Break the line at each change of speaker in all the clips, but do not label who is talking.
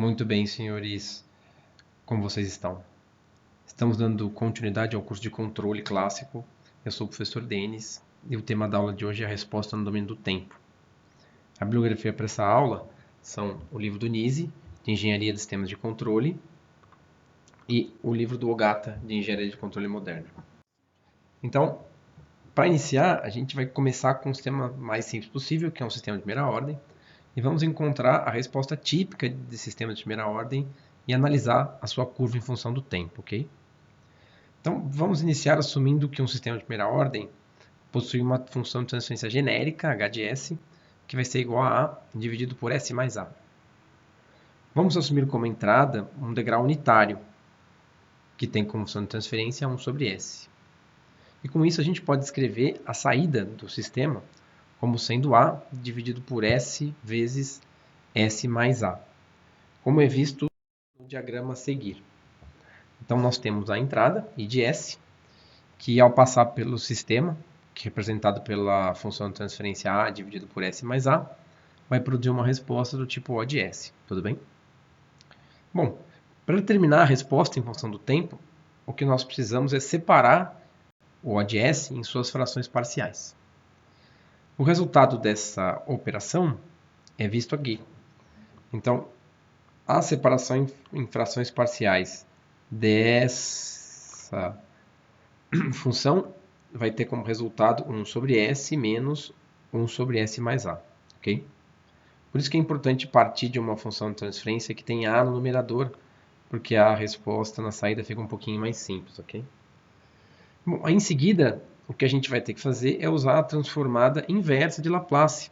Muito bem, senhores. Como vocês estão? Estamos dando continuidade ao curso de controle clássico. Eu sou o professor Denis e o tema da aula de hoje é a resposta no domínio do tempo. A bibliografia para essa aula são o livro do Nise, de Engenharia de Sistemas de Controle, e o livro do Ogata, de Engenharia de Controle Moderno. Então, para iniciar, a gente vai começar com o sistema mais simples possível, que é um sistema de primeira ordem, e vamos encontrar a resposta típica de sistema de primeira ordem e analisar a sua curva em função do tempo, ok? Então, vamos iniciar assumindo que um sistema de primeira ordem possui uma função de transferência genérica, h de s, que vai ser igual a A dividido por S mais A. Vamos assumir como entrada um degrau unitário, que tem como função de transferência 1 sobre S. E com isso a gente pode escrever a saída do sistema como sendo A dividido por S vezes S mais A, como é visto no diagrama a seguir. Então nós temos a entrada, I de S, que ao passar pelo sistema, que é representado pela função de transferência A dividido por S mais A, vai produzir uma resposta do tipo O de S, tudo bem? Bom, para determinar a resposta em função do tempo, o que nós precisamos é separar o O de S em suas frações parciais. O resultado dessa operação é visto aqui. Então, a separação em frações parciais dessa função vai ter como resultado 1 sobre S menos 1 sobre S mais A. Okay? Por isso que é importante partir de uma função de transferência que tem A no numerador, porque a resposta na saída fica um pouquinho mais simples. Okay? Bom, em seguida, o que a gente vai ter que fazer é usar a transformada inversa de Laplace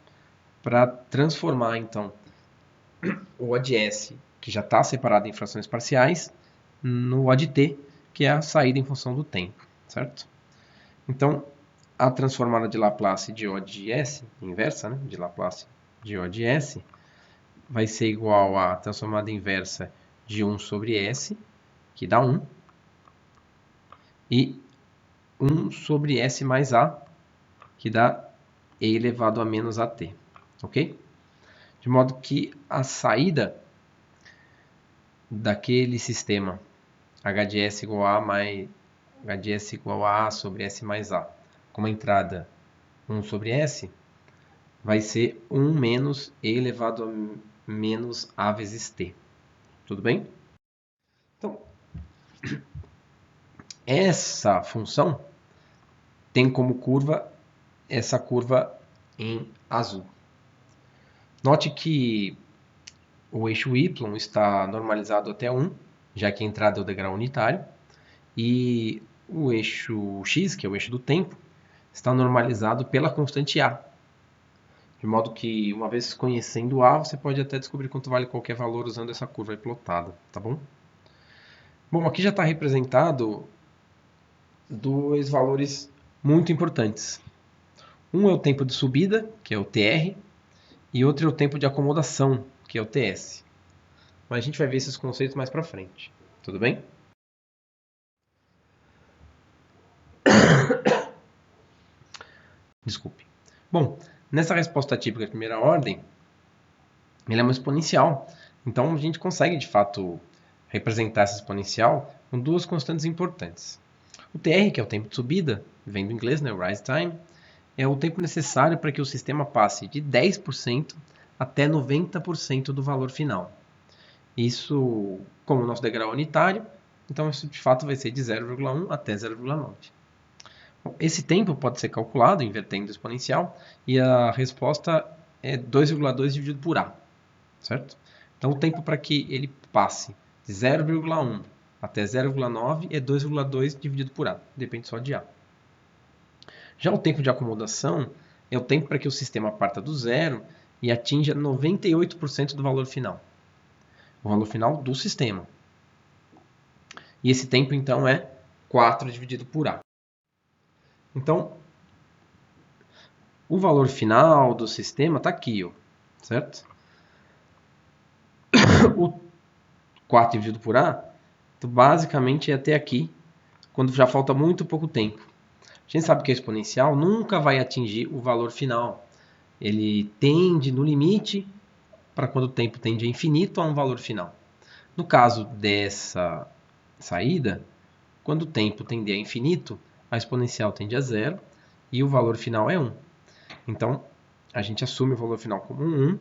para transformar, então, o O de S, que já está separado em frações parciais, no O de T, que é a saída em função do tempo, certo? Então, a transformada de Laplace de O de S, inversa, né, de Laplace de O de S, vai ser igual à transformada inversa de 1 sobre S, que dá 1, e 1 sobre S mais A, que dá E elevado a menos AT, ok? De modo que a saída daquele sistema h de S igual a mais h de S igual a A sobre S mais A, como entrada 1 sobre S, vai ser 1 menos E elevado a menos A vezes T. Tudo bem? Então, essa função tem como curva essa curva em azul. Note que o eixo y está normalizado até 1, já que a entrada é o degrau unitário, e o eixo x, que é o eixo do tempo, está normalizado pela constante a. De modo que, uma vez conhecendo a, você pode até descobrir quanto vale qualquer valor usando essa curva aí plotada, tá bom? Bom, aqui já está representado dois valores muito importantes. Um é o tempo de subida, que é o TR, e outro é o tempo de acomodação, que é o TS. Mas a gente vai ver esses conceitos mais para frente. Tudo bem? Desculpe. Bom, nessa resposta típica de primeira ordem, ele é uma exponencial. Então a gente consegue, de fato, representar essa exponencial com duas constantes importantes. O TR, que é o tempo de subida, vem do inglês, né, o rise time, é o tempo necessário para que o sistema passe de 10% até 90% do valor final. Isso, como o nosso degrau é unitário, então isso de fato vai ser de 0,1 até 0,9. Esse tempo pode ser calculado invertendo o exponencial e a resposta é 2,2 dividido por A, certo? Então o tempo para que ele passe de 0,1 até 0,9 é 2,2 dividido por A, depende só de A. Já o tempo de acomodação é o tempo para que o sistema parta do zero e atinja 98% do valor final. O valor final do sistema. E esse tempo, então, é 4 dividido por A. Então, o valor final do sistema está aqui, ó, certo? O 4 dividido por A, então, basicamente é até aqui, quando já falta muito pouco tempo. A gente sabe que a exponencial nunca vai atingir o valor final. Ele tende, no limite, para quando o tempo tende a infinito, a um valor final. No caso dessa saída, quando o tempo tende a infinito, a exponencial tende a zero e o valor final é 1. Então, a gente assume o valor final como 1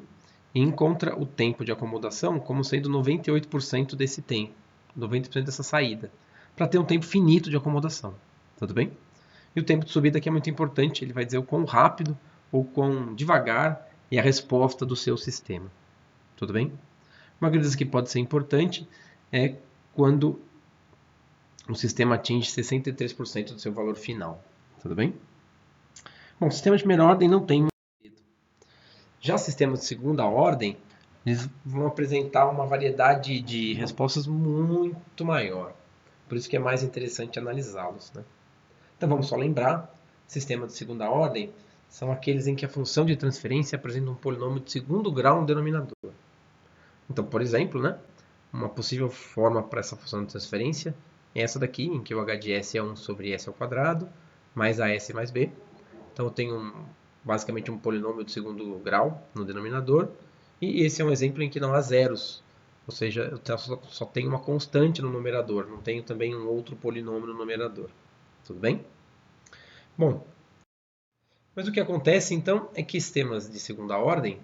e encontra o tempo de acomodação como sendo 98% desse tempo, 90% dessa saída, para ter um tempo finito de acomodação. Tudo bem? E o tempo de subida aqui é muito importante, ele vai dizer o quão rápido ou quão devagar é a resposta do seu sistema. Tudo bem? Uma coisa que pode ser importante é quando o sistema atinge 63% do seu valor final. Tudo bem? Bom, sistemas de primeira ordem não tem muito medo. Já sistemas de segunda ordem, eles vão apresentar uma variedade de respostas muito maior. Por isso que é mais interessante analisá-los, né? Então vamos só lembrar, sistemas de segunda ordem são aqueles em que a função de transferência apresenta um polinômio de segundo grau no denominador. Então, por exemplo, né, uma possível forma para essa função de transferência é essa daqui, em que o h de s é 1 sobre s ao quadrado, mais as mais b. Então eu tenho basicamente um polinômio de segundo grau no denominador, e esse é um exemplo em que não há zeros, ou seja, eu só tenho uma constante no numerador, não tenho também um outro polinômio no numerador. Tudo bem? Bom, mas o que acontece então é que sistemas de segunda ordem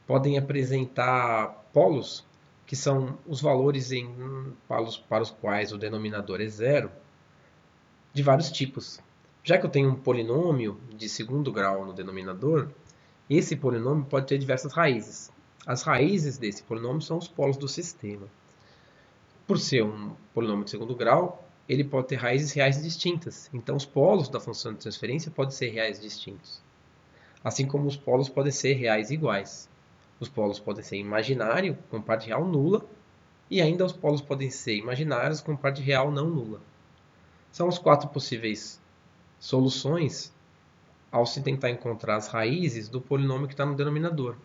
podem apresentar polos que são os valores para os quais o denominador é zero, de vários tipos. Já que eu tenho um polinômio de segundo grau no denominador, esse polinômio pode ter diversas raízes. As raízes desse polinômio são os polos do sistema. Por ser um polinômio de segundo grau, ele pode ter raízes reais distintas. Então, os polos da função de transferência podem ser reais distintos. Assim como os polos podem ser reais iguais. Os polos podem ser imaginário, com parte real nula, e ainda os polos podem ser imaginários com parte real não nula. São as 4 possíveis soluções ao se tentar encontrar as raízes do polinômio que está no denominador.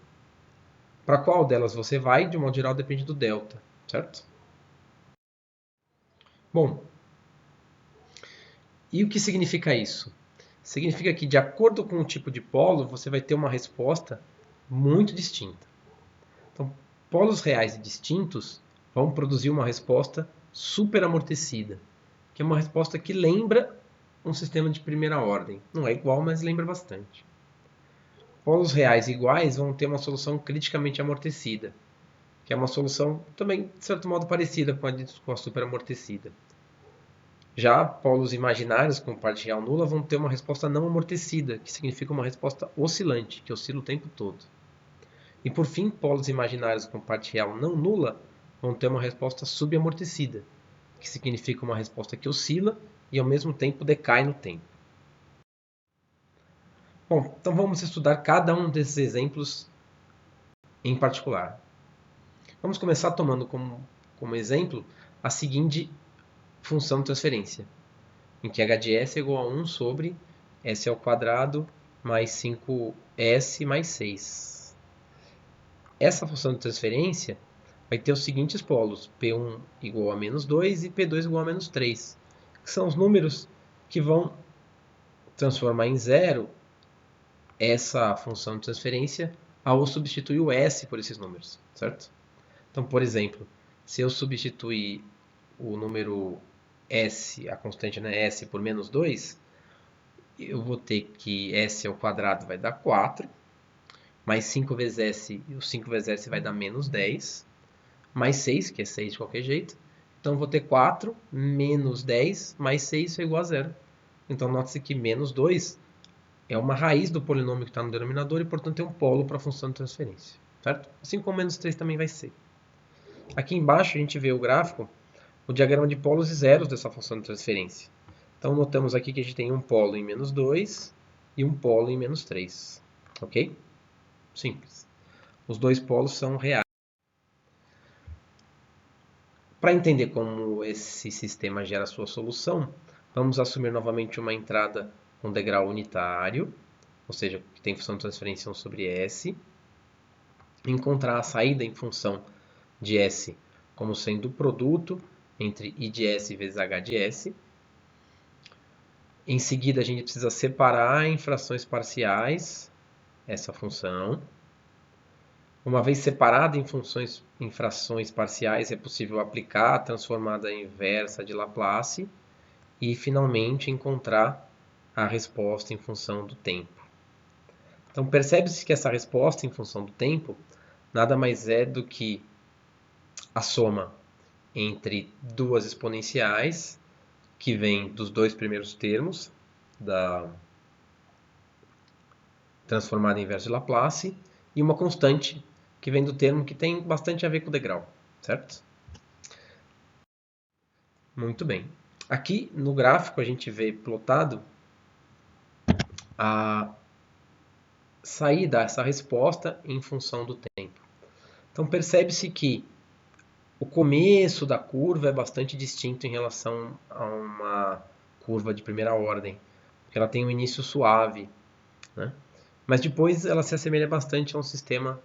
Para qual delas você vai, de modo geral, depende do delta, certo? Bom, e o que significa isso? Significa que, de acordo com o tipo de polo, você vai ter uma resposta muito distinta. Então, polos reais e distintos vão produzir uma resposta super amortecida, que é uma resposta que lembra um sistema de primeira ordem. Não é igual, mas lembra bastante. Polos reais iguais vão ter uma solução criticamente amortecida, que é uma solução também, de certo modo, parecida com a super amortecida. Já polos imaginários com parte real nula vão ter uma resposta não amortecida, que significa uma resposta oscilante, que oscila o tempo todo. E por fim, polos imaginários com parte real não nula vão ter uma resposta subamortecida, que significa uma resposta que oscila e ao mesmo tempo decai no tempo. Bom, então vamos estudar cada um desses exemplos em particular. Vamos começar tomando como exemplo a seguinte função de transferência, em que h de s é igual a 1 sobre s ao quadrado mais 5s mais 6. Essa função de transferência vai ter os seguintes polos, P1 igual a menos 2 e P2 igual a menos 3, que são os números que vão transformar em zero essa função de transferência ao substituir o S por esses números, certo? Então, por exemplo, se eu substituir o número S, a constante né, S por menos 2, eu vou ter que S ao quadrado vai dar 4, mais 5 vezes S, e o 5 vezes S vai dar menos 10, mais 6, que é 6 de qualquer jeito. Então, vou ter 4 menos 10 mais 6 é igual a zero. Então, note-se que menos 2 é uma raiz do polinômio que está no denominador e, portanto, é um polo para a função de transferência. Certo? Assim como menos 3 também vai ser. Aqui embaixo a gente vê o gráfico, o diagrama de polos e zeros dessa função de transferência. Então, notamos aqui que a gente tem um polo em menos 2 e um polo em menos 3. Ok? Simples. Os dois polos são reais. Para entender como esse sistema gera sua solução, vamos assumir novamente uma entrada com degrau unitário, ou seja, que tem função de transferência 1 sobre S, encontrar a saída em função de S como sendo o produto entre I de S vezes H de S. Em seguida, a gente precisa separar em frações parciais essa função. Uma vez separado em frações parciais, é possível aplicar a transformada inversa de Laplace e, finalmente, encontrar a resposta em função do tempo. Então, percebe-se que essa resposta em função do tempo nada mais é do que a soma entre duas exponenciais, que vem dos dois primeiros termos da transformada inversa de Laplace, e uma constante que vem do termo que tem bastante a ver com o degrau, certo? Muito bem. Aqui no gráfico a gente vê plotado a saída, essa resposta em função do tempo. Então percebe-se que o começo da curva é bastante distinto em relação a uma curva de primeira ordem, porque ela tem um início suave, né? Mas depois ela se assemelha bastante a um sistema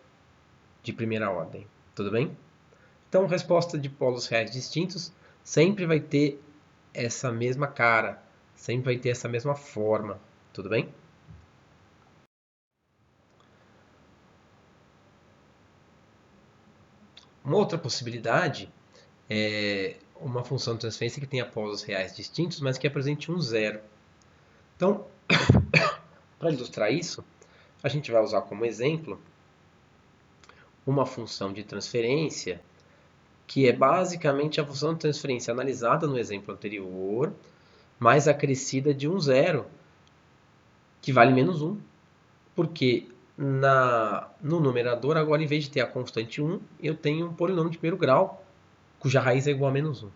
de primeira ordem, tudo bem? Então, resposta de polos reais distintos sempre vai ter essa mesma cara, sempre vai ter essa mesma forma, tudo bem? Uma outra possibilidade é uma função de transferência que tenha polos reais distintos, mas que apresente um zero. Então, para ilustrar isso, a gente vai usar como exemplo uma função de transferência que é basicamente a função de transferência analisada no exemplo anterior, mais acrescida de um zero, que vale menos 1, porque no numerador, agora em vez de ter a constante 1, eu tenho um polinômio de primeiro grau, cuja raiz é igual a menos 1.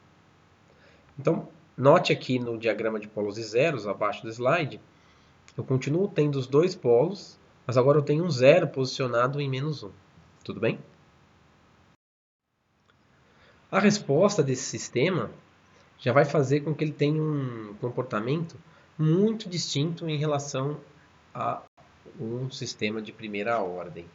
Então, note aqui no diagrama de polos e zeros, abaixo do slide, eu continuo tendo os dois polos, mas agora eu tenho um zero posicionado em menos 1. Tudo bem? A resposta desse sistema já vai fazer com que ele tenha um comportamento muito distinto em relação a um sistema de primeira ordem.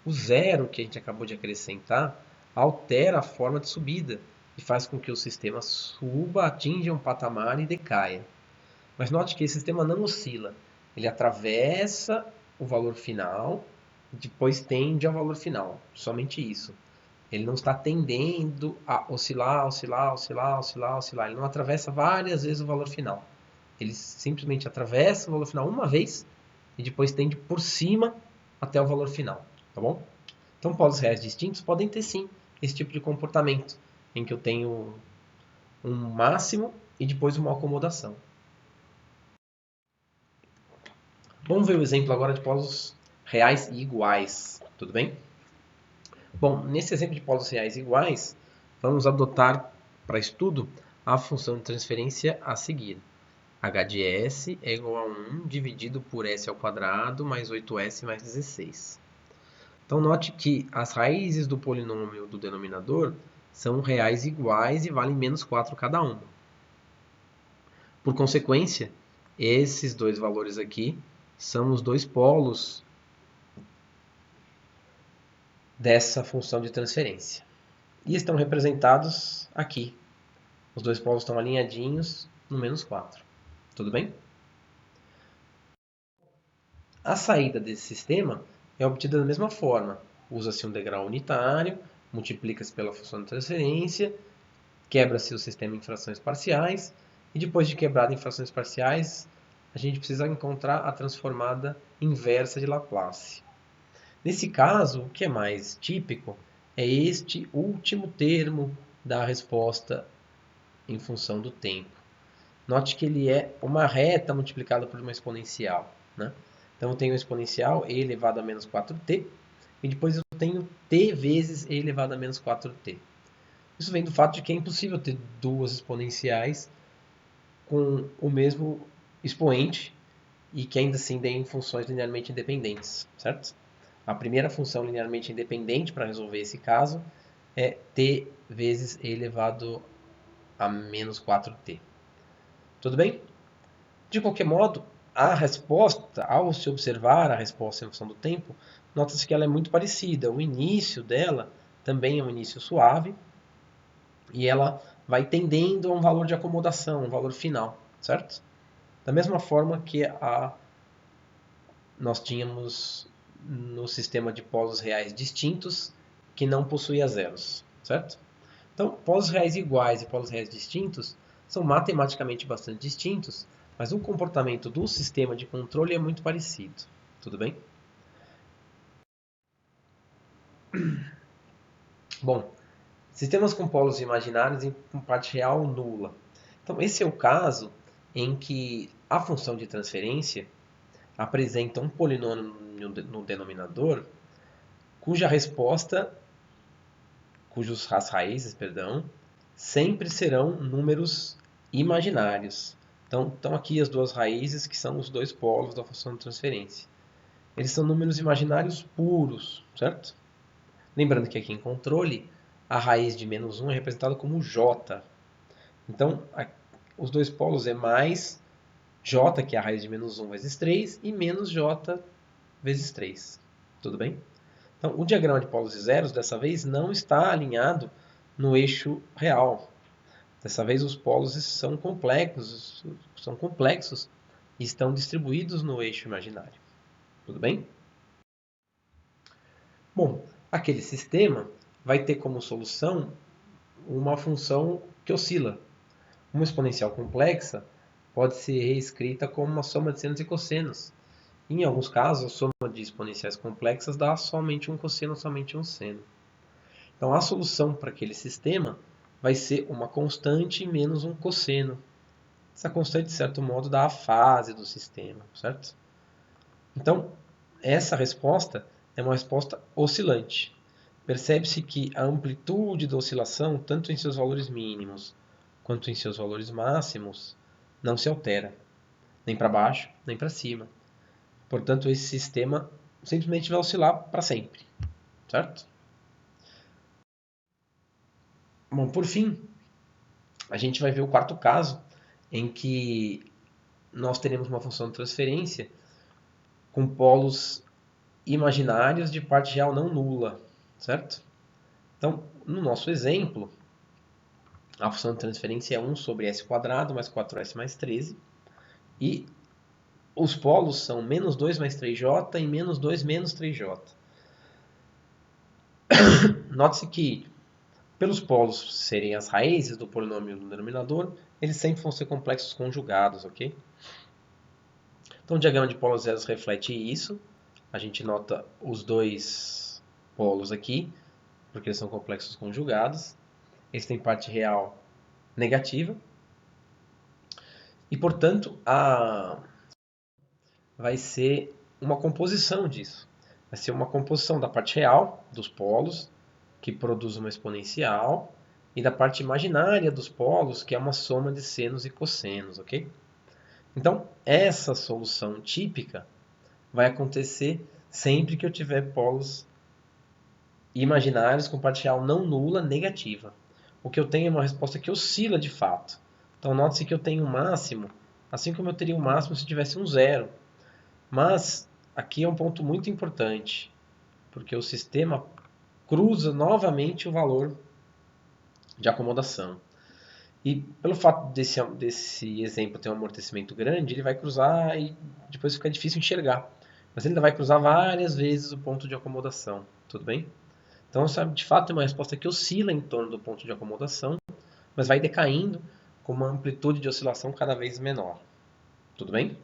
O zero que a gente acabou de acrescentar altera a forma de subida e faz com que o sistema suba, atinja um patamar e decaia. Mas note que esse sistema não oscila. Ele atravessa o valor final e depois tende ao valor final. Somente isso. Ele não está tendendo a oscilar, oscilar, oscilar, oscilar, oscilar. Ele não atravessa várias vezes o valor final. Ele simplesmente atravessa o valor final uma vez e depois tende por cima até o valor final, tá bom? Então, polos reais distintos podem ter sim esse tipo de comportamento, em que eu tenho um máximo e depois uma acomodação. Vamos ver o exemplo agora de polos reais e iguais, tudo bem? Bom, nesse exemplo de polos reais iguais, vamos adotar para estudo a função de transferência a seguir. H de S é igual a 1 dividido por S ao quadrado mais 8S mais 16. Então, note que as raízes do polinômio do denominador são reais iguais e valem menos 4 cada uma. Por consequência, esses dois valores aqui são os dois polos dessa função de transferência. E estão representados aqui. Os dois polos estão alinhadinhos no menos 4. Tudo bem? A saída desse sistema é obtida da mesma forma. Usa-se um degrau unitário, multiplica-se pela função de transferência, quebra-se o sistema em frações parciais, e depois de quebrado em frações parciais, a gente precisa encontrar a transformada inversa de Laplace. Nesse caso, o que é mais típico é este último termo da resposta em função do tempo. Note que ele é uma reta multiplicada por uma exponencial, né? Então eu tenho um exponencial e elevado a menos 4t, e depois eu tenho t vezes e elevado a menos 4t. Isso vem do fato de que é impossível ter duas exponenciais com o mesmo expoente e que ainda assim deem funções linearmente independentes, certo? A primeira função linearmente independente para resolver esse caso é t vezes e elevado a menos 4t. Tudo bem? De qualquer modo, a resposta, ao se observar a resposta em função do tempo, nota-se que ela é muito parecida. O início dela também é um início suave e ela vai tendendo a um valor de acomodação, um valor final, certo? Da mesma forma que nós tínhamos no sistema de polos reais distintos que não possuía zeros, certo? Então, polos reais iguais e polos reais distintos são matematicamente bastante distintos, mas o comportamento do sistema de controle é muito parecido. Tudo bem? Bom, sistemas com polos imaginários e com parte real nula. Então, esse é o caso em que a função de transferência apresenta um polinômio no denominador cujas raízes, sempre serão números imaginários. Então, estão aqui as duas raízes, que são os dois polos da função de transferência. Eles são números imaginários puros, certo? Lembrando que aqui em controle, a raiz de menos 1 é representada como j. Então, os dois polos é mais j, que é a raiz de menos 1 vezes 3, e menos j vezes 3. Tudo bem? Então, o diagrama de polos e zeros, dessa vez, não está alinhado no eixo real. Dessa vez, os polos são complexos e estão distribuídos no eixo imaginário. Tudo bem? Bom, aquele sistema vai ter como solução uma função que oscila. Uma exponencial complexa pode ser reescrita como uma soma de senos e cossenos. Em alguns casos, a soma de exponenciais complexas dá somente um cosseno, somente um seno. Então, a solução para aquele sistema vai ser uma constante menos um cosseno. Essa constante, de certo modo, dá a fase do sistema, certo? Então, essa resposta é uma resposta oscilante. Percebe-se que a amplitude da oscilação, tanto em seus valores mínimos quanto em seus valores máximos, não se altera, nem para baixo, nem para cima. Portanto, esse sistema simplesmente vai oscilar para sempre, certo? Bom, por fim, a gente vai ver o quarto caso, em que nós teremos uma função de transferência com polos imaginários de parte real não nula, certo? Então, no nosso exemplo, a função de transferência é 1 sobre s² mais 4s mais 13, e os polos são menos 2 mais 3j e menos 2 menos 3j. Note-se que, pelos polos serem as raízes do polinômio no denominador, eles sempre vão ser complexos conjugados, ok? Então, o diagrama de polos zeros reflete isso. A gente nota os dois polos aqui, porque eles são complexos conjugados. Eles têm parte real negativa. E, portanto, vai ser uma composição disso. Vai ser uma composição da parte real dos polos, que produz uma exponencial, e da parte imaginária dos polos, que é uma soma de senos e cossenos, ok? Então, essa solução típica vai acontecer sempre que eu tiver polos imaginários com parte real não nula negativa. O que eu tenho é uma resposta que oscila de fato. Então, note-se que eu tenho um máximo, assim como eu teria um máximo se tivesse um zero. Mas aqui é um ponto muito importante, porque o sistema cruza novamente o valor de acomodação. E pelo fato desse exemplo ter um amortecimento grande, ele vai cruzar e depois fica difícil enxergar. Mas ele ainda vai cruzar várias vezes o ponto de acomodação, tudo bem? Então, de fato, é uma resposta que oscila em torno do ponto de acomodação, mas vai decaindo com uma amplitude de oscilação cada vez menor. Tudo bem?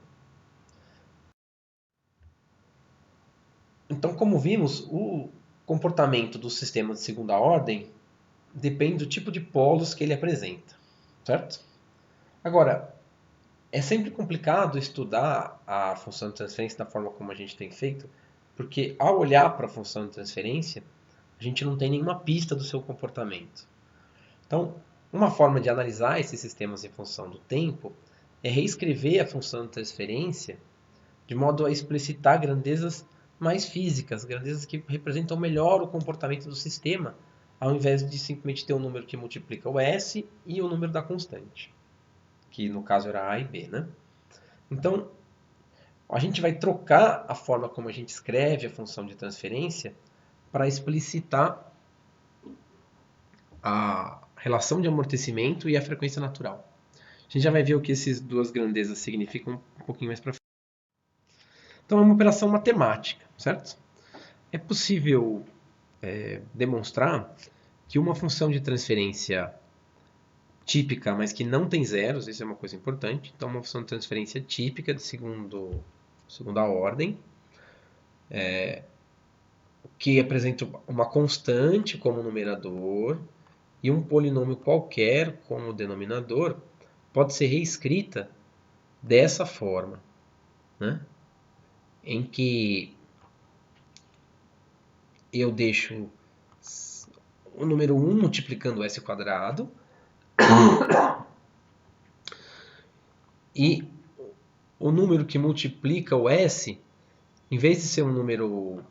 Então, como vimos, o comportamento do sistema de segunda ordem depende do tipo de polos que ele apresenta, certo? Agora, é sempre complicado estudar a função de transferência da forma como a gente tem feito, porque ao olhar para a função de transferência, a gente não tem nenhuma pista do seu comportamento. Então, uma forma de analisar esses sistemas em função do tempo é reescrever a função de transferência de modo a explicitar grandezas mais físicas, grandezas que representam melhor o comportamento do sistema, ao invés de simplesmente ter um número que multiplica o S e o número da constante, que no caso era A e B, né? Então, a gente vai trocar a forma como a gente escreve a função de transferência para explicitar a relação de amortecimento e a frequência natural. A gente já vai ver o que essas duas grandezas significam um pouquinho mais para frente. Então, é uma operação matemática, certo? É possível demonstrar que uma função de transferência típica, mas que não tem zeros, isso é uma coisa importante. Então, uma função de transferência típica de segunda ordem, que apresenta uma constante como numerador e um polinômio qualquer como denominador, pode ser reescrita dessa forma, né? Em que eu deixo o número 1 multiplicando s quadrado e o número que multiplica o s, em vez de ser um número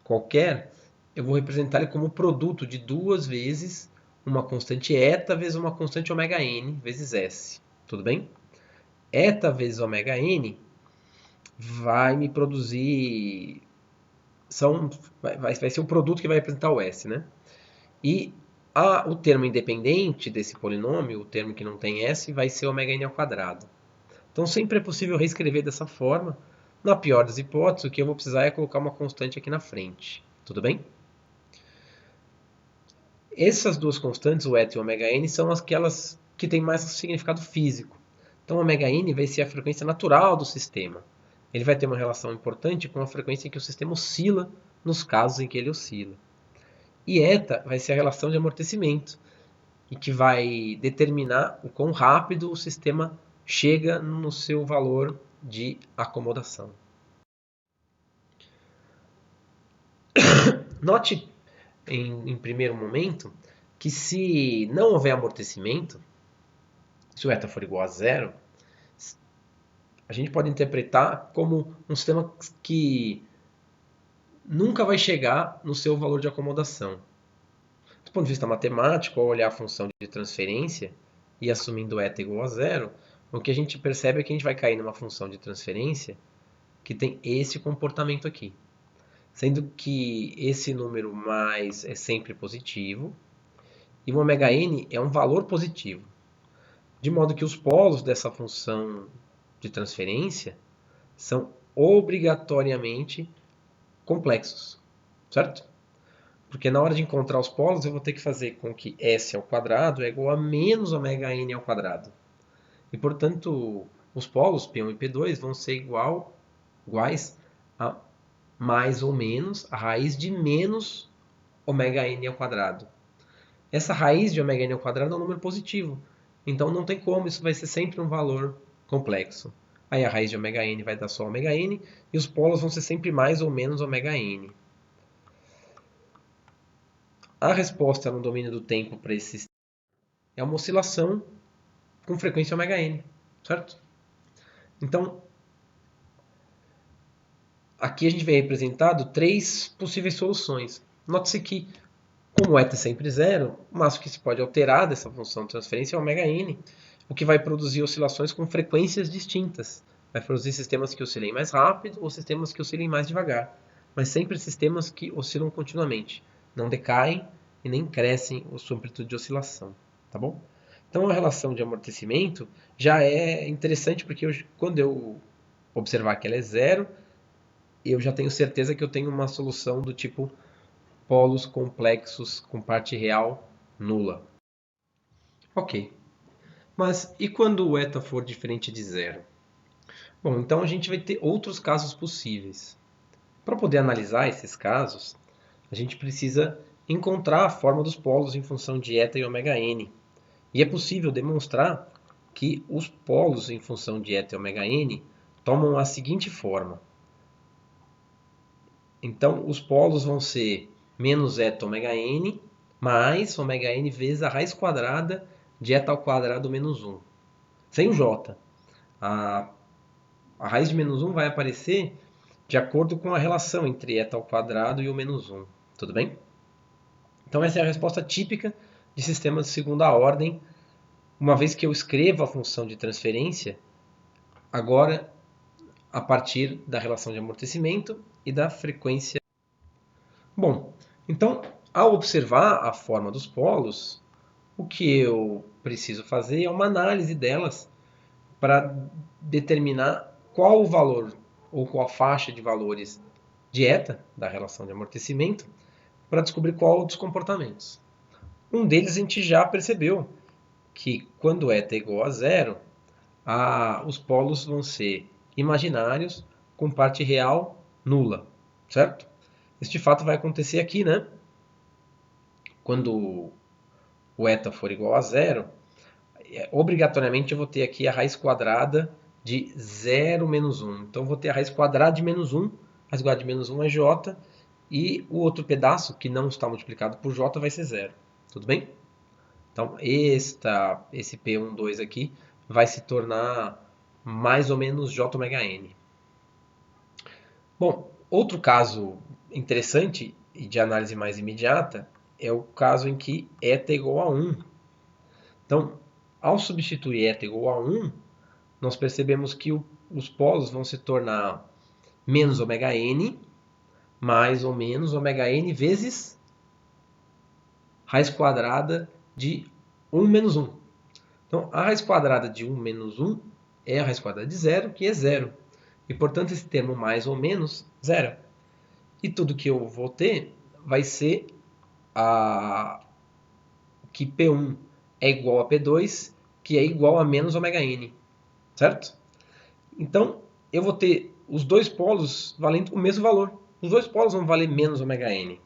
qualquer, eu vou representar ele como produto de duas vezes uma constante eta vezes uma constante ômega-n vezes s. Tudo bem? Eta vezes ômega-n vai me produzir... vai ser o produto que vai representar o s, né? E o termo independente desse polinômio, o termo que não tem s, vai ser ômega-n ao quadrado. Então sempre é possível reescrever dessa forma. Na pior das hipóteses, o que eu vou precisar é colocar uma constante aqui na frente. Tudo bem? Essas duas constantes, o eta e o ômega-n, são aquelas que têm mais significado físico. Então, o ômega-n vai ser a frequência natural do sistema. Ele vai ter uma relação importante com a frequência em que o sistema oscila nos casos em que ele oscila. E eta vai ser a relação de amortecimento, e que vai determinar o quão rápido o sistema chega no seu valor de acomodação. Note, em primeiro momento, que se não houver amortecimento, se o eta for igual a zero, a gente pode interpretar como um sistema que nunca vai chegar no seu valor de acomodação. Do ponto de vista matemático, ao olhar a função de transferência e assumindo eta igual a zero, o que a gente percebe é que a gente vai cair numa função de transferência que tem esse comportamento aqui. Sendo que esse número mais é sempre positivo e o ômega-n é um valor positivo. De modo que os polos dessa função de transferência são obrigatoriamente complexos, certo? Porque na hora de encontrar os polos, eu vou ter que fazer com que s ao quadrado é igual a menos ômega-n ao quadrado. E, portanto, os polos P1 e P2 vão ser iguais a mais ou menos a raiz de menos ômega-n ao quadrado. Essa raiz de ômega-n ao quadrado é um número positivo. Então não tem como, isso vai ser sempre um valor complexo. Aí a raiz de ômega-n vai dar só ômega-n e os polos vão ser sempre mais ou menos ômega-n. A resposta no domínio do tempo para esse sistema é uma oscilação com frequência ômega-n, certo? Então, aqui a gente vê representado três possíveis soluções. Note-se que, como eta é sempre zero, o máximo que se pode alterar dessa função de transferência é ômega-n, o que vai produzir oscilações com frequências distintas. Vai produzir sistemas que oscilem mais rápido ou sistemas que oscilem mais devagar, mas sempre sistemas que oscilam continuamente. Não decaem e nem crescem a sua amplitude de oscilação, tá bom? Então a relação de amortecimento já é interessante porque quando eu observar que ela é zero, eu já tenho certeza que eu tenho uma solução do tipo polos complexos com parte real nula. Ok, mas e quando o eta for diferente de zero? Bom, então a gente vai ter outros casos possíveis. Para poder analisar esses casos, a gente precisa encontrar a forma dos polos em função de eta e ômega-n. E é possível demonstrar que os polos em função de eta e ômega-n tomam a seguinte forma. Então, os polos vão ser menos eta ômega-n mais ômega-n vezes a raiz quadrada de eta ao quadrado menos 1. Sem o j. A raiz de menos 1 vai aparecer de acordo com a relação entre eta ao quadrado e o menos 1. Tudo bem? Então essa é a resposta típica de sistemas de segunda ordem, uma vez que eu escrevo a função de transferência, agora a partir da relação de amortecimento e da frequência. Bom, então ao observar a forma dos polos, o que eu preciso fazer é uma análise delas para determinar qual o valor ou qual a faixa de valores de eta, da relação de amortecimento, para descobrir qual dos comportamentos. Um deles a gente já percebeu, que quando eta é igual a zero, os polos vão ser imaginários com parte real nula, certo? Este fato vai acontecer aqui, né? Quando o eta for igual a zero, obrigatoriamente eu vou ter aqui a raiz quadrada de 0 menos 1. Então, eu vou ter a raiz quadrada de menos 1. A raiz quadrada de menos 1 é j. E o outro pedaço, que não está multiplicado por j, vai ser 0. Tudo bem? Então, esse P12 aqui vai se tornar mais ou menos j ômega n. Bom, outro caso interessante e de análise mais imediata é o caso em que eta é igual a 1. Então, ao substituir eta igual a 1, nós percebemos que os polos vão se tornar menos ômega n, mais ou menos ômega n vezes raiz quadrada de 1 menos 1. Então, a raiz quadrada de 1 menos 1 é a raiz quadrada de 0, que é 0. E, portanto, esse termo mais ou menos, 0. E tudo que eu vou ter vai ser que P1 é igual a P2, que é igual a menos ômega n. Certo? Então, eu vou ter os dois polos valendo o mesmo valor. Os dois polos vão valer menos ômega n.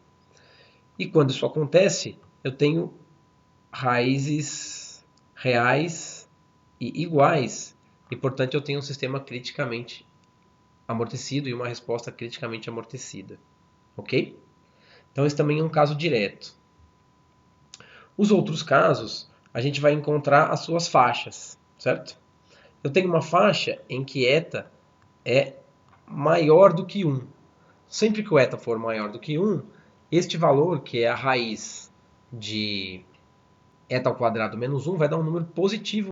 E quando isso acontece, eu tenho raízes reais e iguais. E, portanto, eu tenho um sistema criticamente amortecido e uma resposta criticamente amortecida. Ok? Então, esse também é um caso direto. Os outros casos, a gente vai encontrar as suas faixas, certo? Eu tenho uma faixa em que eta é maior do que 1. Sempre que o eta for maior do que 1, este valor, que é a raiz de eta ao quadrado menos 1, vai dar um número positivo.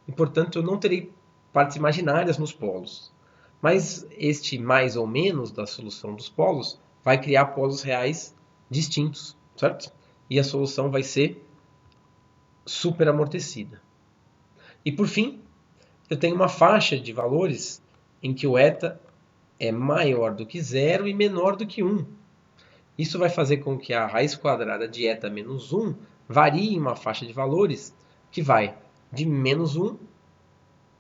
E, portanto, eu não terei partes imaginárias nos polos. Mas este mais ou menos da solução dos polos vai criar polos reais distintos, certo? E a solução vai ser superamortecida. E, por fim, eu tenho uma faixa de valores em que o eta é maior do que 0 e menor do que 1. Isso vai fazer com que a raiz quadrada de eta menos 1 varie em uma faixa de valores que vai de menos 1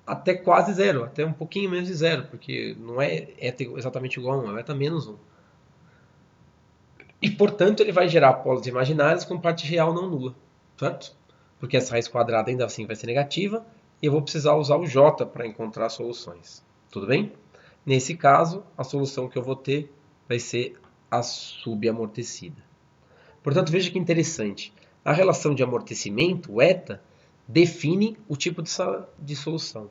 até quase 0, até um pouquinho menos de 0, porque não é eta exatamente igual a 1, é eta menos 1. E, portanto, ele vai gerar polos imaginários com parte real não nula, certo? Porque essa raiz quadrada ainda assim vai ser negativa, e eu vou precisar usar o j para encontrar soluções. Tudo bem? Nesse caso, a solução que eu vou ter vai ser a subamortecida. Portanto, veja que interessante. A relação de amortecimento, o eta, define o tipo de solução.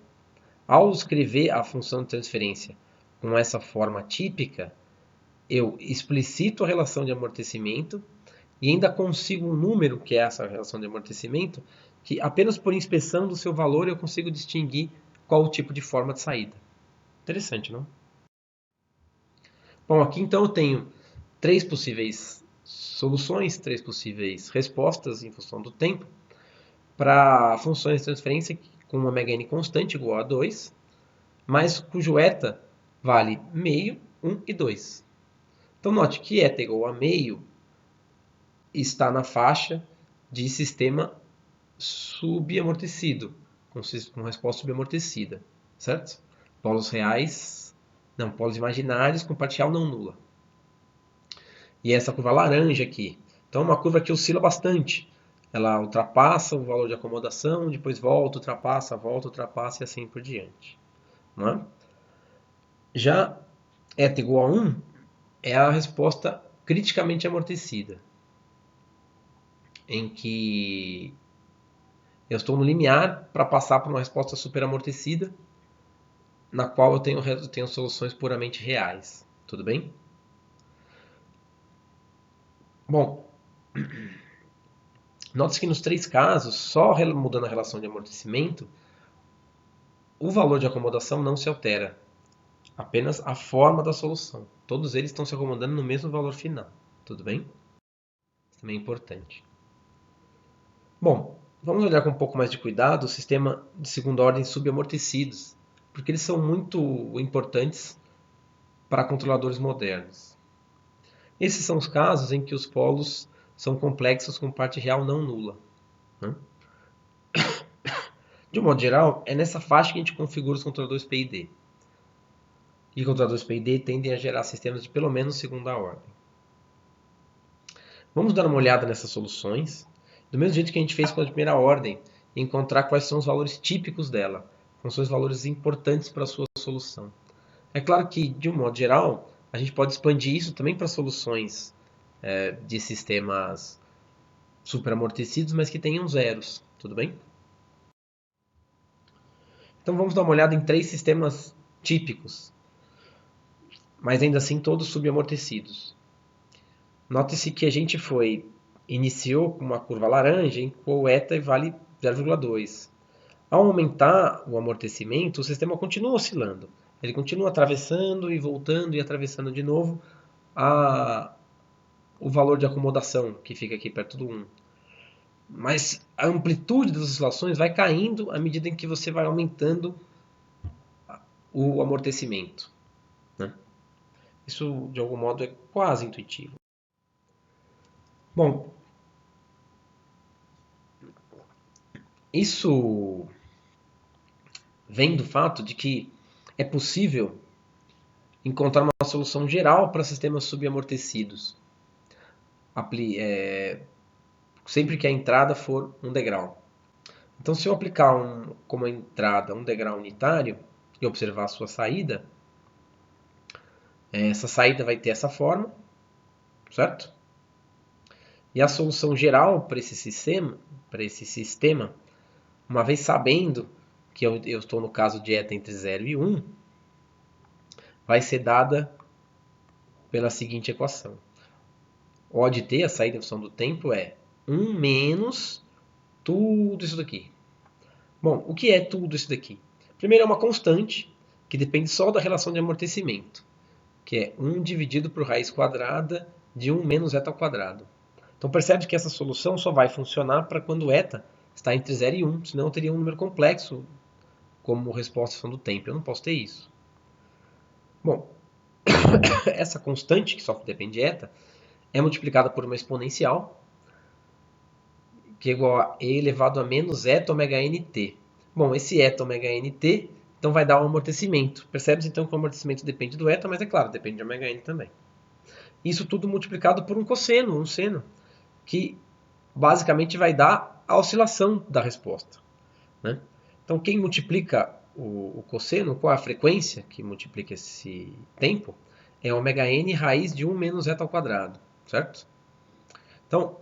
Ao escrever a função de transferência com essa forma típica, eu explicito a relação de amortecimento e ainda consigo um número, que é essa relação de amortecimento, que apenas por inspeção do seu valor eu consigo distinguir qual o tipo de forma de saída. Interessante, não? Bom, aqui então eu tenho 3 possíveis soluções, 3 possíveis respostas em função do tempo, para funções de transferência com uma ômega n constante igual a 2, mas cujo eta vale meio, 1 e 2. Então note que eta igual a meio está na faixa de sistema subamortecido, com resposta subamortecida, certo? Polos reais, não, polos imaginários com parte real não nula. E essa curva laranja aqui, então é uma curva que oscila bastante. Ela ultrapassa o valor de acomodação, depois volta, ultrapassa e assim por diante. Não é? Já eta igual a 1 é a resposta criticamente amortecida, em que eu estou no limiar para passar para uma resposta superamortecida, na qual eu tenho soluções puramente reais. Tudo bem? Bom, note-se que nos 3 casos, só mudando a relação de amortecimento, o valor de acomodação não se altera. Apenas a forma da solução. Todos eles estão se acomodando no mesmo valor final. Tudo bem? Isso também é importante. Bom, vamos olhar com um pouco mais de cuidado o sistema de segunda ordem subamortecidos, porque eles são muito importantes para controladores modernos. Esses são os casos em que os polos são complexos com parte real não nula, né? De um modo geral, é nessa faixa que a gente configura os controladores P e D. E controladores P e D tendem a gerar sistemas de pelo menos segunda ordem. Vamos dar uma olhada nessas soluções, do mesmo jeito que a gente fez com a primeira ordem, e encontrar quais são os valores típicos dela, quais são os valores importantes para a sua solução. É claro que, de um modo geral, a gente pode expandir isso também para soluções de sistemas superamortecidos, mas que tenham zeros, tudo bem? Então vamos dar uma olhada em 3 sistemas típicos, mas ainda assim todos subamortecidos. Note-se que a gente iniciou com uma curva laranja em que o eta vale 0,2. Ao aumentar o amortecimento, o sistema continua oscilando. Ele continua atravessando e voltando e atravessando de novo o valor de acomodação, que fica aqui perto do 1. Mas a amplitude das oscilações vai caindo à medida em que você vai aumentando o amortecimento, né? Isso, de algum modo, é quase intuitivo. Bom, isso vem do fato de que é possível encontrar uma solução geral para sistemas subamortecidos, sempre que a entrada for um degrau. Então, se eu aplicar como entrada um degrau unitário e observar a sua saída, essa saída vai ter essa forma, certo? E a solução geral para esse sistema, uma vez sabendo que eu estou no caso de eta entre 0 e 1, vai ser dada pela seguinte equação. O de t, a saída em função do tempo, é 1 menos tudo isso daqui. Bom, o que é tudo isso daqui? Primeiro é uma constante, que depende só da relação de amortecimento, que é 1 dividido por raiz quadrada de 1 menos eta ao quadrado. Então percebe que essa solução só vai funcionar para quando eta está entre 0 e 1, senão eu teria um número complexo como resposta à função do tempo. Eu não posso ter isso. Bom, essa constante, que só depende de eta, é multiplicada por uma exponencial, que é igual a e elevado a menos eta ômega nt. Bom, esse eta ômega nt, então vai dar um amortecimento. Percebe-se então que o amortecimento depende do eta, mas é claro, depende de ômega n também. Isso tudo multiplicado por um cosseno, um seno, que basicamente vai dar a oscilação da resposta, né? Então, quem multiplica o cosseno, qual é a frequência que multiplica esse tempo? É ômega n raiz de 1 menos eta ao quadrado, certo? Então,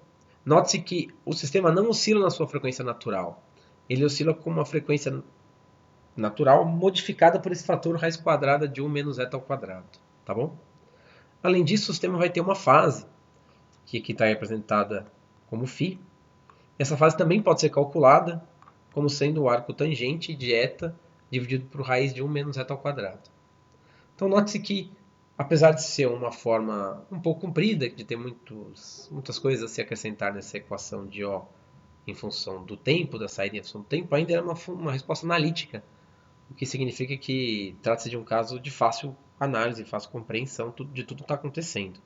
note-se que o sistema não oscila na sua frequência natural. Ele oscila com uma frequência natural modificada por esse fator raiz quadrada de 1 menos eta ao quadrado, tá bom? Além disso, o sistema vai ter uma fase, que aqui está representada como φ. Essa fase também pode ser calculada como sendo o arco tangente de eta dividido por raiz de 1 menos eta ao quadrado. Então, note-se que, apesar de ser uma forma um pouco comprida, de ter muitas coisas a se acrescentar nessa equação de O em função do tempo, da saída em função do tempo, ainda é uma resposta analítica, o que significa que trata-se de um caso de fácil análise, fácil compreensão de tudo que está acontecendo.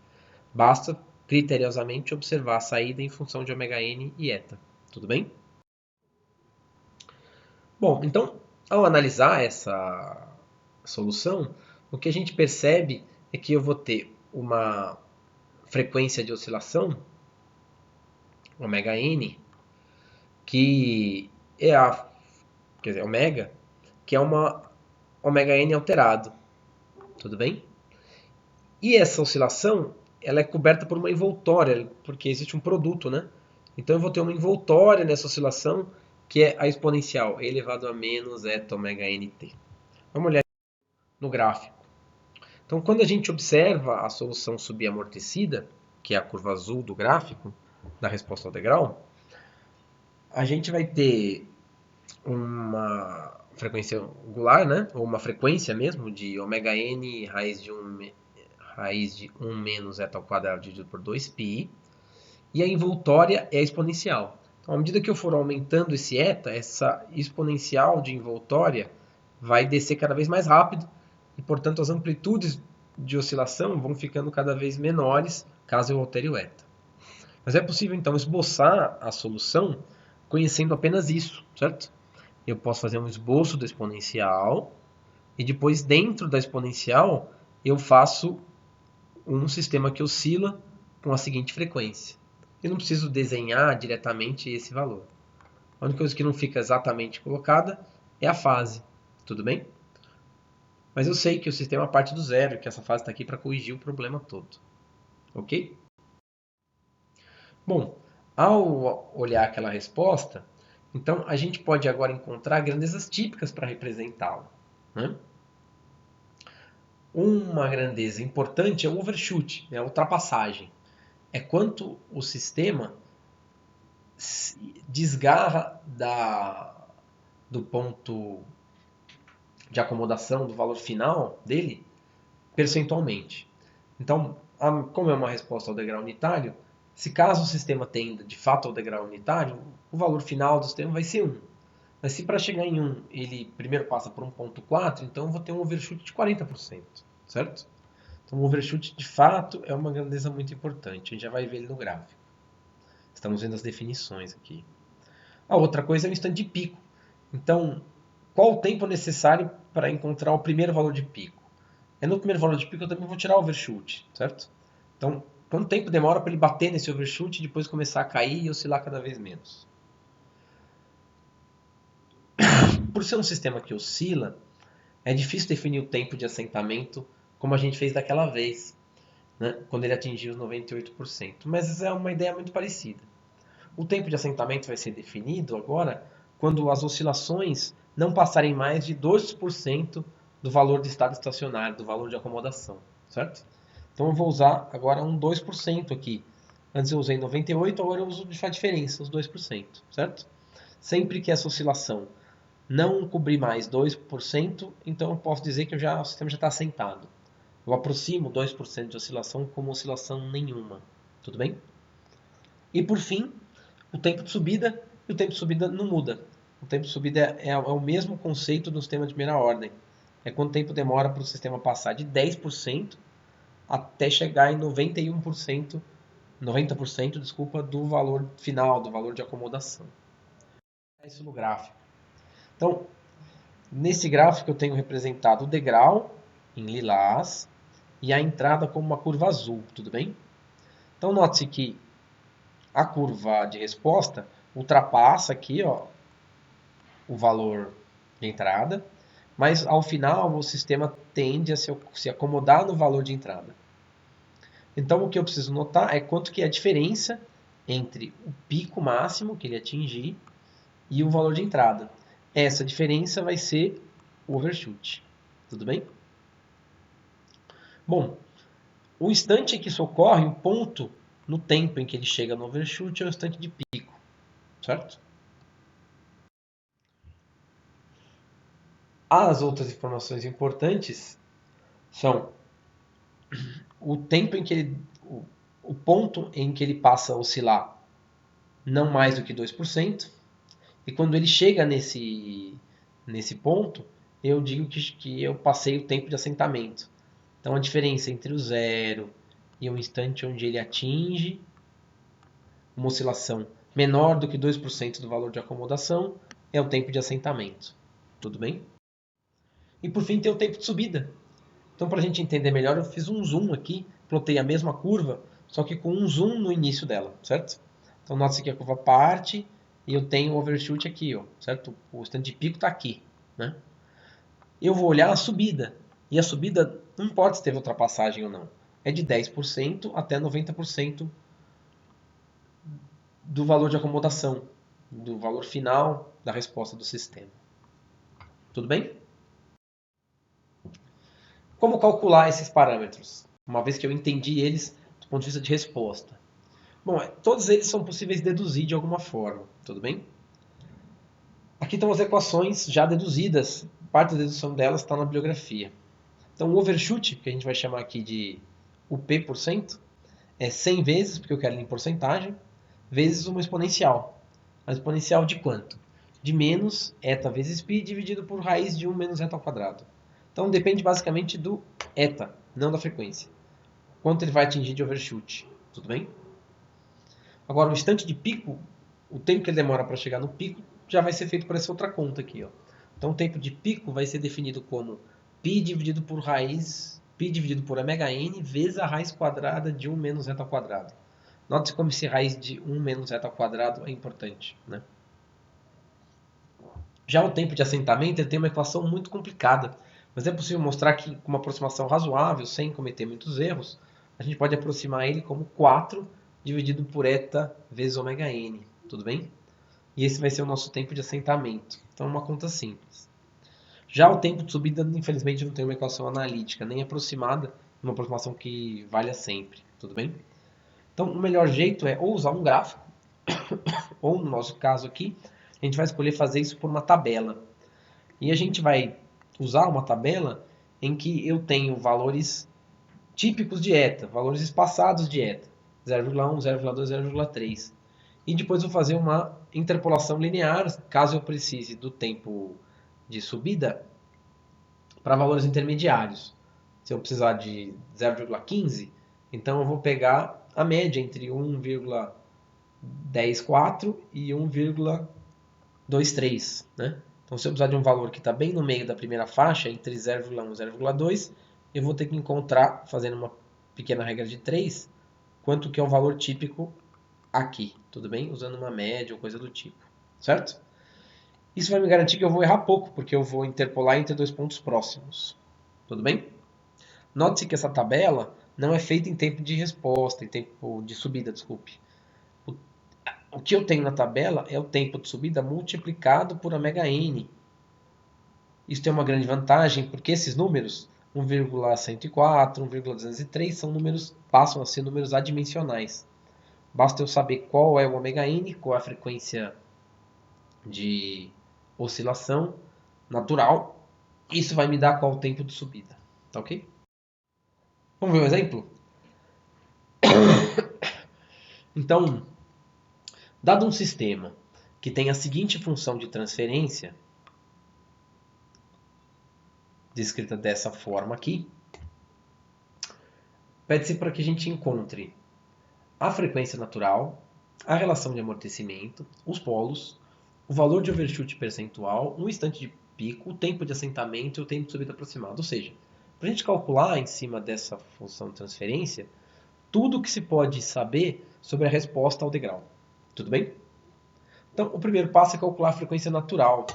Basta criteriosamente observar a saída em função de ômega n e eta. Tudo bem? Bom, então, ao analisar essa solução, o que a gente percebe é que eu vou ter uma frequência de oscilação, ômega n, que é ômega, que é uma ômega n alterado. Tudo bem? E essa oscilação, ela é coberta por uma envoltória, porque existe um produto, né? Então eu vou ter uma envoltória nessa oscilação, que é a exponencial, e elevado a menos eta ômega nt. Vamos olhar no gráfico. Então, quando a gente observa a solução subamortecida, que é a curva azul do gráfico, da resposta ao degrau, a gente vai ter uma frequência angular, né? Ou uma frequência mesmo de ômega n raiz de 1 menos eta ao quadrado dividido por 2π, e a envoltória é a exponencial. Então, à medida que eu for aumentando esse eta, essa exponencial de envoltória vai descer cada vez mais rápido, e, portanto, as amplitudes de oscilação vão ficando cada vez menores caso eu altere o eta. Mas é possível, então, esboçar a solução conhecendo apenas isso, certo? Eu posso fazer um esboço da exponencial e depois, dentro da exponencial, eu faço um sistema que oscila com a seguinte frequência. Eu não preciso desenhar diretamente esse valor. A única coisa que não fica exatamente colocada é a fase, tudo bem? Mas eu sei que o sistema parte do zero, que essa fase está aqui para corrigir o problema todo, ok? Bom, ao olhar aquela resposta, então a gente pode agora encontrar grandezas típicas para representá-la, né? Uma grandeza importante é o overshoot, a ultrapassagem. É quanto o sistema desgarra do ponto de acomodação, do valor final dele, percentualmente. Então, como é uma resposta ao degrau unitário, se caso o sistema tenda de fato ao degrau unitário, o valor final do sistema vai ser 1. Mas se para chegar em 1 ele primeiro passa por 1.4, então eu vou ter um overshoot de 40%, certo? Então o overshoot de fato é uma grandeza muito importante, a gente já vai ver ele no gráfico. Estamos vendo as definições aqui. A outra coisa é o instante de pico. Então, qual o tempo necessário para encontrar o primeiro valor de pico? No primeiro valor de pico eu também vou tirar o overshoot, certo? Então, quanto tempo demora para ele bater nesse overshoot e depois começar a cair e oscilar cada vez menos? Por ser um sistema que oscila, é difícil definir o tempo de assentamento como a gente fez daquela vez, né? Quando ele atingiu os 98%. Mas é uma ideia muito parecida. O tempo de assentamento vai ser definido agora quando as oscilações não passarem mais de 2% do valor de estado estacionário, do valor de acomodação, certo? Então eu vou usar agora um 2% aqui. Antes eu usei 98%, agora eu uso a diferença, os 2%, certo? Sempre que essa oscilação não cobrir mais 2%, então eu posso dizer que o sistema já está assentado. Eu aproximo 2% de oscilação como oscilação nenhuma, tudo bem? E por fim, o tempo de subida, e o tempo de subida não muda. O tempo de subida é o mesmo conceito do sistema de primeira ordem. É quanto tempo demora para o sistema passar de 10% até chegar em 91%, 90%, desculpa, do valor final, do valor de acomodação. É isso no gráfico. Então, nesse gráfico eu tenho representado o degrau em lilás e a entrada como uma curva azul, tudo bem? Então, note-se que a curva de resposta ultrapassa aqui, ó, o valor de entrada, mas ao final o sistema tende a se acomodar no valor de entrada. Então o que eu preciso notar é quanto que é a diferença entre o pico máximo que ele atingir e o valor de entrada. Essa diferença vai ser o overshoot. Tudo bem? Bom, o instante em que isso ocorre, o ponto no tempo em que ele chega no overshoot é o instante de pico, certo? As outras informações importantes são o tempo em que ele, o ponto em que ele passa a oscilar não mais do que 2%, e quando ele chega nesse ponto, eu digo que eu passei o tempo de assentamento. Então a diferença entre o zero e o instante onde ele atinge uma oscilação menor do que 2% do valor de acomodação é o tempo de assentamento. Tudo bem? E por fim tem o tempo de subida. Então, para a gente entender melhor, eu fiz um zoom aqui, plotei a mesma curva, só que com um zoom no início dela, certo? Então, note que a curva parte e eu tenho o overshoot aqui, ó, certo? O instante de pico está aqui, né? Eu vou olhar a subida, e a subida não importa se teve ultrapassagem ou não, é de 10% até 90% do valor de acomodação, do valor final da resposta do sistema. Tudo bem? Como calcular esses parâmetros, uma vez que eu entendi eles do ponto de vista de resposta? Bom, todos eles são possíveis de deduzir de alguma forma, tudo bem? Aqui estão as equações já deduzidas, parte da dedução delas está na bibliografia. Então o overshoot, que a gente vai chamar aqui de o P%, é 100 vezes, porque eu quero ele em porcentagem, vezes uma exponencial. A exponencial de quanto? De menos eta vezes π dividido por raiz de 1 menos eta ao quadrado. Então depende basicamente do eta, não da frequência. Quanto ele vai atingir de overshoot. Tudo bem? Agora, o instante de pico, o tempo que ele demora para chegar no pico, já vai ser feito por essa outra conta aqui, ó. Então, o tempo de pico vai ser definido como π dividido por raiz, π dividido por ωn, vezes a raiz quadrada de 1 menos zeta ao quadrado. Note como esse raiz de 1 menos zeta ao quadrado é importante, né? Já o tempo de assentamento ele tem uma equação muito complicada, mas é possível mostrar que com uma aproximação razoável, sem cometer muitos erros, a gente pode aproximar ele como 4 dividido por eta vezes ωn, tudo bem? E esse vai ser o nosso tempo de assentamento. Então é uma conta simples. Já o tempo de subida, infelizmente, não tem uma equação analítica, nem aproximada, uma aproximação que valha sempre, tudo bem? Então o melhor jeito é ou usar um gráfico, ou no nosso caso aqui, a gente vai escolher fazer isso por uma tabela. E a gente vai usar uma tabela em que eu tenho valores típicos de eta, valores espaçados de eta, 0,1, 0,2, 0,3. E depois vou fazer uma interpolação linear, caso eu precise do tempo de subida, para valores intermediários. Se eu precisar de 0,15, então eu vou pegar a média entre 1,104 e 1,23, né? Então, se eu precisar de um valor que está bem no meio da primeira faixa, entre 0,1 e 0,2, eu vou ter que encontrar, fazendo uma pequena regra de 3, quanto que é o valor típico aqui, tudo bem? Usando uma média ou coisa do tipo, certo? Isso vai me garantir que eu vou errar pouco, porque eu vou interpolar entre dois pontos próximos, tudo bem? Note-se que essa tabela não é feita em tempo de resposta, em tempo de subida, desculpe. O que eu tenho na tabela é o tempo de subida multiplicado por ωn. Isso tem uma grande vantagem, porque esses números, 1,104, 1,203, são números, passam a ser números adimensionais. Basta eu saber qual é o ωn, qual é a frequência de oscilação natural. Isso vai me dar qual o tempo de subida. Tá ok? Vamos ver um exemplo? Então, dado um sistema que tem a seguinte função de transferência, descrita dessa forma aqui, pede-se para que a gente encontre a frequência natural, a relação de amortecimento, os polos, o valor de overshoot percentual, um instante de pico, o tempo de assentamento e o tempo de subida aproximado. Ou seja, para a gente calcular em cima dessa função de transferência, tudo o que se pode saber sobre a resposta ao degrau. Tudo bem? Então, o primeiro passo é calcular a frequência natural.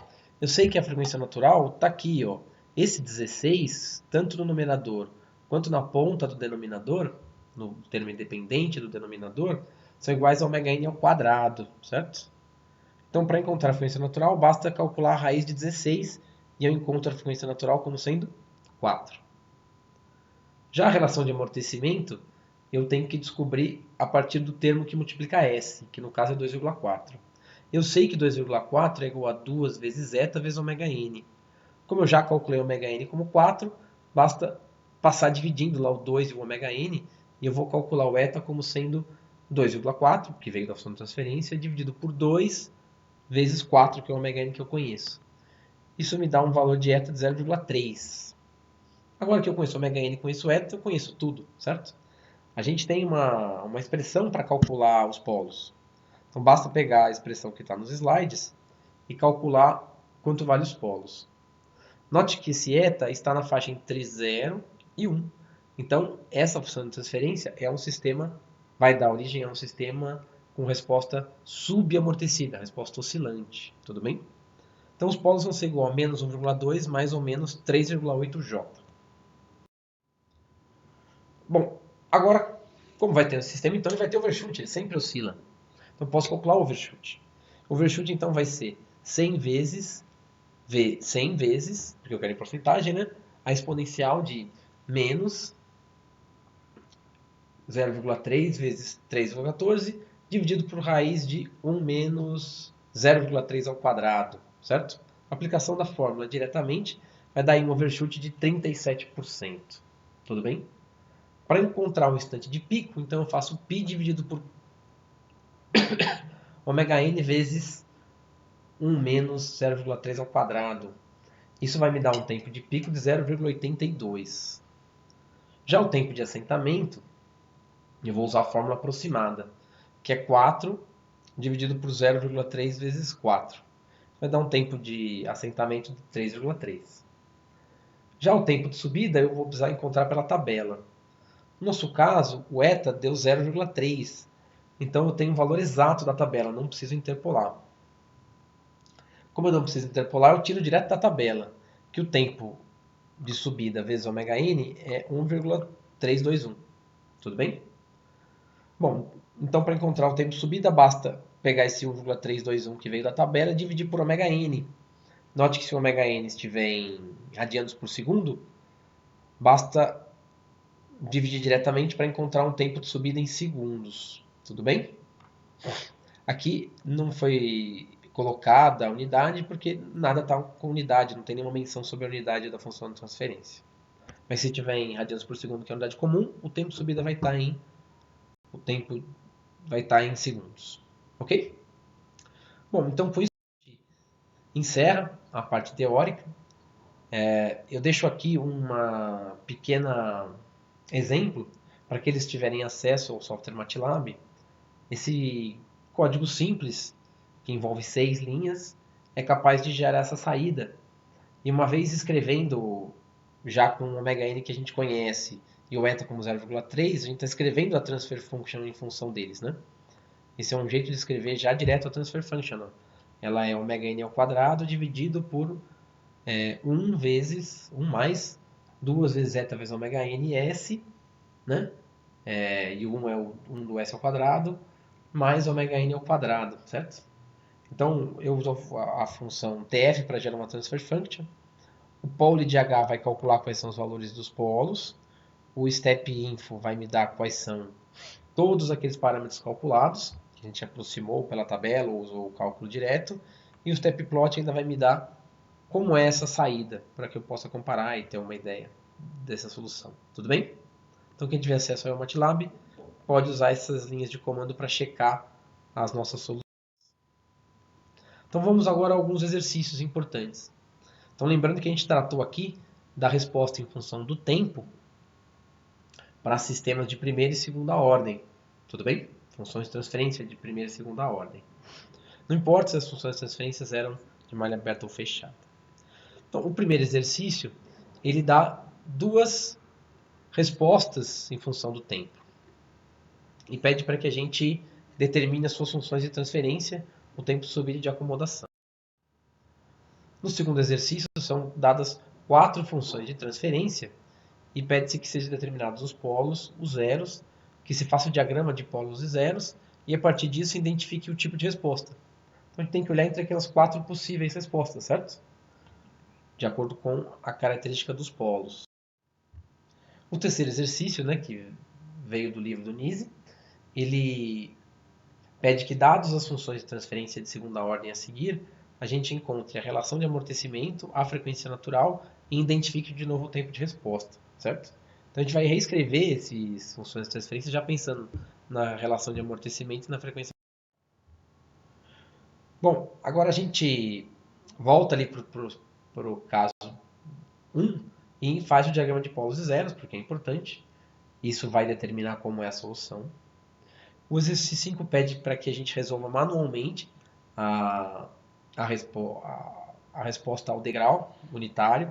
Eu sei que a frequência natural está aqui, ó. Esse 16, tanto no numerador quanto na ponta do denominador, no termo independente do denominador, são iguais a ωn ao quadrado, certo? Então, para encontrar a frequência natural, basta calcular a raiz de 16 e eu encontro a frequência natural como sendo 4. Já a relação de amortecimento, eu tenho que descobrir a partir do termo que multiplica S, que no caso é 2,4. Eu sei que 2,4 é igual a 2 vezes zeta vezes ωn. Como eu já calculei o ωn como 4, basta passar dividindo lá o 2 e o ωn, e eu vou calcular o eta como sendo 2,4, que veio da função de transferência, dividido por 2 vezes 4, que é o ωn que eu conheço. Isso me dá um valor de eta de 0,3. Agora que eu conheço ωn e conheço eta, eu conheço tudo, certo? A gente tem uma expressão para calcular os polos. Então basta pegar a expressão que está nos slides e calcular quanto vale os polos. Note que esse eta está na faixa entre 0 e 1. Então, essa função de transferência é um sistema, vai dar origem a um sistema com resposta subamortecida, resposta oscilante. Tudo bem? Então, os polos vão ser igual a menos 1,2 mais ou menos 3,8J. Bom, agora, como vai ter esse sistema, então ele vai ter overshoot, ele sempre oscila. Então, posso calcular o overshoot. O overshoot, então, vai ser 100 vezes, porque eu quero em porcentagem, né? A exponencial de menos 0,3 vezes 3,14 dividido por raiz de 1 menos 0,3 ao quadrado, certo? A aplicação da fórmula diretamente vai dar um overshoot de 37%. Tudo bem? Para encontrar o instante de pico, então eu faço π dividido por ωn vezes 1 menos 0,3 ao quadrado. Isso vai me dar um tempo de pico de 0,82. Já o tempo de assentamento Eu vou usar a fórmula aproximada, que é 4 dividido por 0,3 vezes 4. Vai dar um tempo de assentamento de 3,3. Já o tempo de subida eu vou precisar encontrar pela tabela. No nosso caso, o eta deu 0,3. Então eu tenho o valor exato da tabela, não preciso interpolar. Como eu não preciso interpolar, eu tiro direto da tabela, que o tempo de subida vezes ωn é 1,321. Tudo bem? Bom, então para encontrar o tempo de subida, basta pegar esse 1,321 que veio da tabela e dividir por ωn. Note que se o ωn estiver em radianos por segundo, basta dividir diretamente para encontrar um tempo de subida em segundos. Tudo bem? Aqui não foi colocada a unidade porque nada está com unidade, não tem nenhuma menção sobre a unidade da função de transferência. Mas se tiver em radianos por segundo, que é a unidade comum, o tempo de subida vai estar em segundos. Ok? Bom, então com isso a gente encerra a parte teórica. Eu deixo aqui uma pequena exemplo para que eles tiverem acesso ao software MATLAB. Esse código simples, que envolve 6 linhas, é capaz de gerar essa saída. E uma vez escrevendo, já com o ωn que a gente conhece e o eta como 0,3, a gente está escrevendo a transfer function em função deles, né? Esse é um jeito de escrever já direto a transfer function. Ó. Ela é ωn ao quadrado dividido por 1 mais 2 vezes eta vezes ωn s, né? E o 1 é o 1 do s ao quadrado, mais ωn ao quadrado, certo? Então, eu uso a função tf para gerar uma transfer function. O poly de h vai calcular quais são os valores dos polos. O step info vai me dar quais são todos aqueles parâmetros calculados, que a gente aproximou pela tabela ou usou o cálculo direto. E o step plot ainda vai me dar como é essa saída, para que eu possa comparar e ter uma ideia dessa solução. Tudo bem? Então, quem tiver acesso ao MATLAB pode usar essas linhas de comando para checar as nossas soluções. Então, vamos agora a alguns exercícios importantes. Então, lembrando que a gente tratou aqui da resposta em função do tempo para sistemas de primeira e segunda ordem. Tudo bem? Funções de transferência de primeira e segunda ordem. Não importa se as funções de transferência eram de malha aberta ou fechada. Então, o primeiro exercício, ele dá duas respostas em função do tempo. E pede para que a gente determine as suas funções de transferência, o tempo de subida e de acomodação. No segundo exercício, são dadas 4 funções de transferência e pede-se que sejam determinados os polos, os zeros, que se faça o diagrama de polos e zeros e a partir disso identifique o tipo de resposta. Então a gente tem que olhar entre aquelas 4 possíveis respostas, certo? De acordo com a característica dos polos. O terceiro exercício, né, que veio do livro do Nise, ele pede que, dados as funções de transferência de segunda ordem a seguir, a gente encontre a relação de amortecimento, a frequência natural e identifique de novo o tempo de resposta, certo? Então a gente vai reescrever essas funções de transferência já pensando na relação de amortecimento e na frequência. Bom, agora a gente volta ali para o caso 1 e faz o diagrama de polos e zeros, porque é importante. Isso vai determinar como é a solução. O exercício 5 pede para que a gente resolva manualmente a resposta ao degrau unitário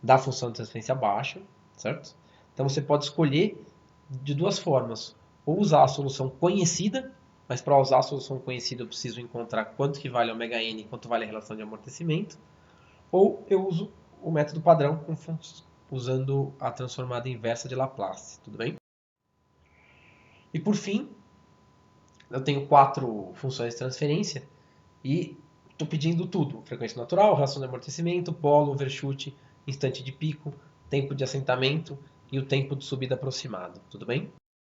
da função de transferência baixa, certo? Então você pode escolher de duas formas, ou usar a solução conhecida, mas para usar a solução conhecida eu preciso encontrar quanto que vale ωn e quanto vale a relação de amortecimento, ou eu uso o método padrão usando a transformada inversa de Laplace, tudo bem? E por fim, eu tenho 4 funções de transferência e estou pedindo tudo. Frequência natural, relação de amortecimento, polo, overshoot, instante de pico, tempo de assentamento e o tempo de subida aproximado. Tudo bem?